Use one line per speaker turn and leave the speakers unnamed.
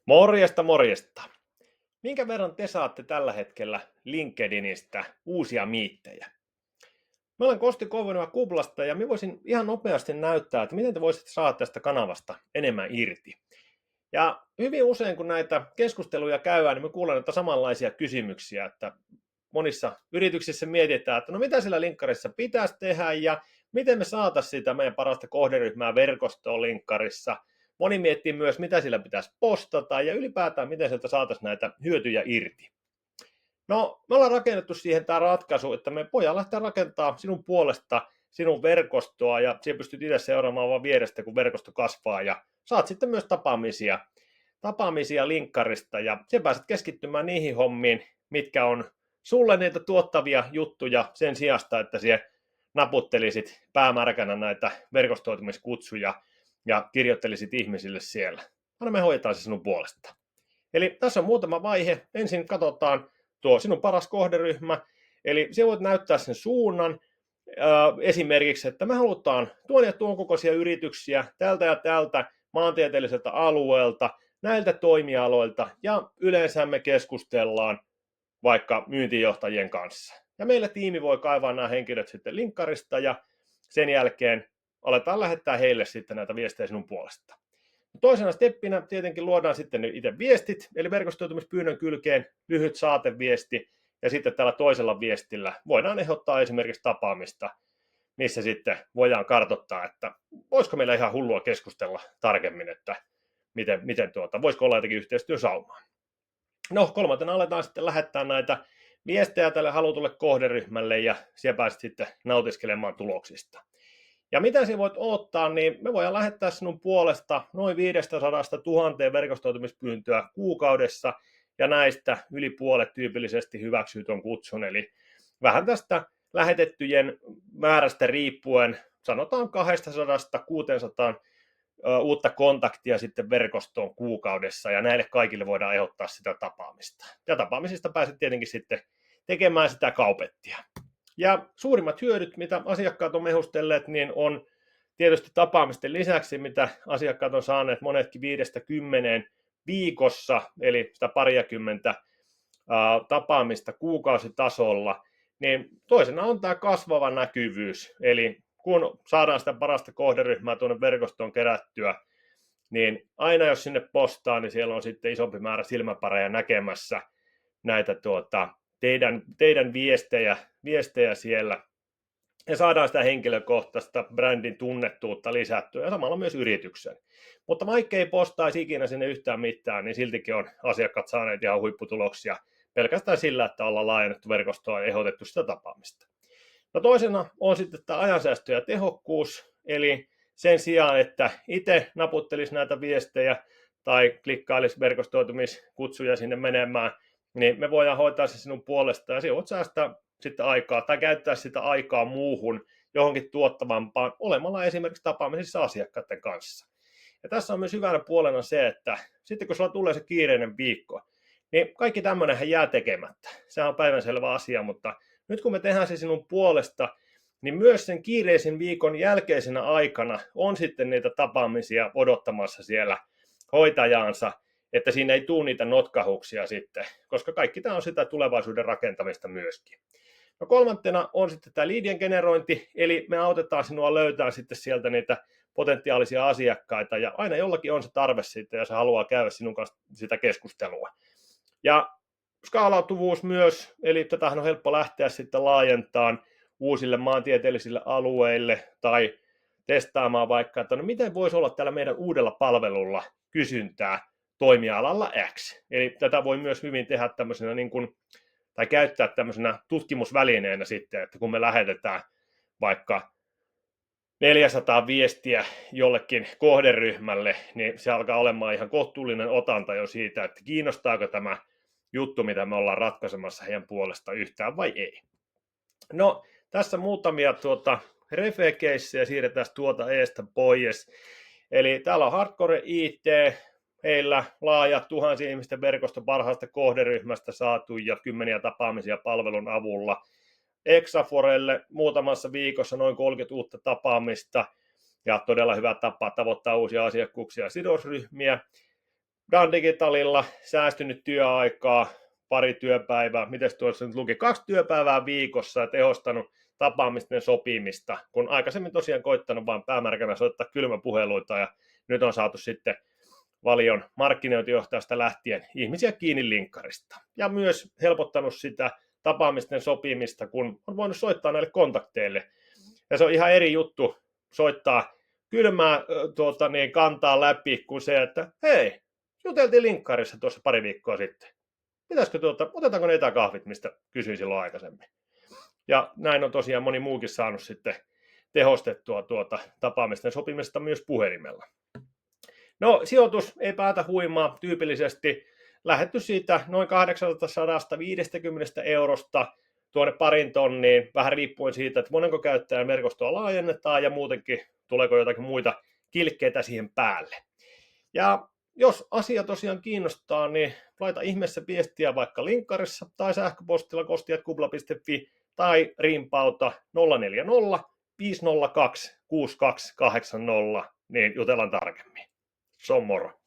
Morjesta, morjesta. Minkä verran te saatte tällä hetkellä LinkedInistä uusia miittejä? Mä olen Kosti Koivunen Kuplasta ja mä voisin ihan nopeasti näyttää, että miten te voisitte saada tästä kanavasta enemmän irti. Ja hyvin usein kun näitä keskusteluja käydään, niin me kuulen näitä samanlaisia kysymyksiä, että monissa yrityksissä mietitään, että no mitä sillä linkkarissa pitäisi tehdä ja miten me saataisiin sitä meidän parasta kohderyhmää verkostoon linkkarissa. Moni miettii myös, mitä sillä pitäisi postata ja ylipäätään, miten sieltä saataisiin näitä hyötyjä irti. No, me ollaan rakennettu siihen tämä ratkaisu, että me voidaan lähteä rakentamaan sinun puolesta sinun verkostoa ja siellä pystyt itse seuraamaan vaan vierestä, kun verkosto kasvaa ja saat sitten myös tapaamisia linkkarista ja sen pääset keskittymään niihin hommiin, mitkä on sulle niitä tuottavia juttuja sen sijasta, että siellä naputtelisit päämärkänä näitä verkostoitumiskutsuja ja kirjoittelisit ihmisille siellä. Anna me hoidetaan se sinun puolesta. Eli tässä on muutama vaihe. Ensin katsotaan tuo sinun paras kohderyhmä, eli siellä voit näyttää sen suunnan, esimerkiksi, että me halutaan tuon ja tuon kokoisia yrityksiä tältä ja tältä maantieteelliseltä alueelta, näiltä toimialoilta, ja yleensä me keskustellaan vaikka myyntijohtajien kanssa. Ja meillä tiimi voi kaivaa nämä henkilöt sitten linkkarista, ja sen jälkeen aletaan lähettää heille sitten näitä viestejä sinun puolesta. Toisena steppinä tietenkin luodaan sitten itse viestit, eli verkostoitumispyynnön kylkeen lyhyt saateviesti, ja sitten tällä toisella viestillä voidaan ehdottaa esimerkiksi tapaamista, missä sitten voidaan kartoittaa, että voisiko meillä ihan hullua keskustella tarkemmin, että voisiko olla jotenkin yhteistyösaumaa. No, kolmantena aletaan sitten lähettää näitä viestejä tälle halutulle kohderyhmälle, ja siellä pääset sitten nautiskelemaan tuloksista. Ja mitä sinä voit odottaa, niin me voidaan lähettää sinun puolesta noin 500–1000 verkostoitumispyyntöä kuukaudessa, ja näistä yli puolet tyypillisesti hyväksyy tuon kutsun, eli vähän tästä lähetettyjen määrästä riippuen, sanotaan 200–600 uutta kontaktia sitten verkostoon kuukaudessa, ja näille kaikille voidaan ehdottaa sitä tapaamista. Ja tapaamisista pääset tietenkin sitten tekemään sitä kaupettia. Ja suurimmat hyödyt, mitä asiakkaat on mehustelleet, niin on tietysti tapaamisten lisäksi, mitä asiakkaat on saaneet monetkin 5–10 viikossa, eli sitä pariakymmentä tapaamista kuukausitasolla, niin toisena on tämä kasvava näkyvyys, eli kun saadaan sitä parasta kohderyhmää tuonne verkostoon kerättyä, niin aina jos sinne postaa, niin siellä on sitten isompi määrä silmäpareja näkemässä näitä teidän viestejä siellä, ja saadaan sitä henkilökohtaista brändin tunnettuutta lisättyä ja samalla myös yrityksen. Mutta vaikka ei postaisi ikinä sinne yhtään mitään, niin siltikin on asiakkaat saaneet ihan huipputuloksia pelkästään sillä, että ollaan laajennettu verkostoa ja ehdotettu sitä tapaamista. No toisena on sitten tämä ajansäästö ja tehokkuus, eli sen sijaan, että itse naputtelisi näitä viestejä tai klikkailisi verkostoitumiskutsuja sinne menemään, niin me voidaan hoitaa se sinun puolesta, ja sinä voit säästää sitten aikaa tai käyttää sitä aikaa muuhun johonkin tuottavampaan olemalla esimerkiksi tapaamisissa asiakkaiden kanssa. Ja tässä on myös hyvänä puolena se, että sitten kun sulla tulee se kiireinen viikko, niin kaikki tämmöinenhän jää tekemättä. Sehän on päivänselvä asia, mutta nyt kun me tehdään se sinun puolesta, niin myös sen kiireisen viikon jälkeisenä aikana on sitten niitä tapaamisia odottamassa siellä hoitajaansa, että siinä ei tule niitä notkahuksia sitten, koska kaikki tämä on sitä tulevaisuuden rakentamista myöskin. No kolmantena on sitten tämä leadien generointi, eli me autetaan sinua löytämään sitten sieltä niitä potentiaalisia asiakkaita, ja aina jollakin on se tarve sitten, ja se haluaa käydä sinun kanssa sitä keskustelua. Ja skaalautuvuus myös, eli tätähän on helppo lähteä sitten laajentamaan uusille maantieteellisille alueille, tai testaamaan vaikka, että no miten voisi olla tällä meidän uudella palvelulla kysyntää toimialalla X. Eli tätä voi myös hyvin tehdä tämmöisenä tai käyttää tämmöisenä tutkimusvälineenä sitten, että kun me lähetetään vaikka 400 viestiä jollekin kohderyhmälle, niin se alkaa olemaan ihan kohtuullinen otanta jo siitä, että kiinnostaako tämä juttu, mitä me ollaan ratkaisemassa heidän puolesta yhtään vai ei. No, tässä muutamia refe-keissejä, siirretään tuota eestä pois. Eli täällä on Hardcore IT, heillä laaja tuhansien ihmisten verkosto parhaasta kohderyhmästä saatu ja 10 tapaamisia palvelun avulla. Exaforelle muutamassa viikossa noin 30 uutta tapaamista ja todella hyvä tapa tavoittaa uusia asiakkuuksia ja sidosryhmiä. Dan Digitalilla säästynyt työaikaa, pari työpäivää, miten tuossa nyt luki, 2 työpäivää viikossa ja tehostanut tapaamisten sopimista, kun aikaisemmin tosiaan koittanut vain päämärkänä soittaa kylmäpuheluita ja nyt on saatu sitten Valion markkinointijohtajasta lähtien ihmisiä kiinni linkkarista. Ja myös helpottanut sitä tapaamisten sopimista, kun on voinut soittaa näille kontakteille. Ja se on ihan eri juttu soittaa kylmää kantaa läpi kuin se, että hei, juteltiin linkkarissa tuossa pari viikkoa sitten. Pitäisikö otetaanko ne etäkahvit, mistä kysyin silloin aikaisemmin. Ja näin on tosiaan moni muukin saanut sitten tehostettua tapaamisten sopimista myös puhelimella. No, sijoitus ei päätä huimaa, tyypillisesti lähdetty siitä noin 850 eurosta tuonne 2 tonniin, vähän riippuen siitä, että monenko käyttäjän verkostoa laajennetaan ja muutenkin tuleeko jotakin muita kilkkeitä siihen päälle. Ja jos asia tosiaan kiinnostaa, niin laita ihmeessä viestiä vaikka linkkarissa tai sähköpostilla kosti@kupla.fi tai rimpauta 040 502 6280, niin jutellaan tarkemmin. Se on moro.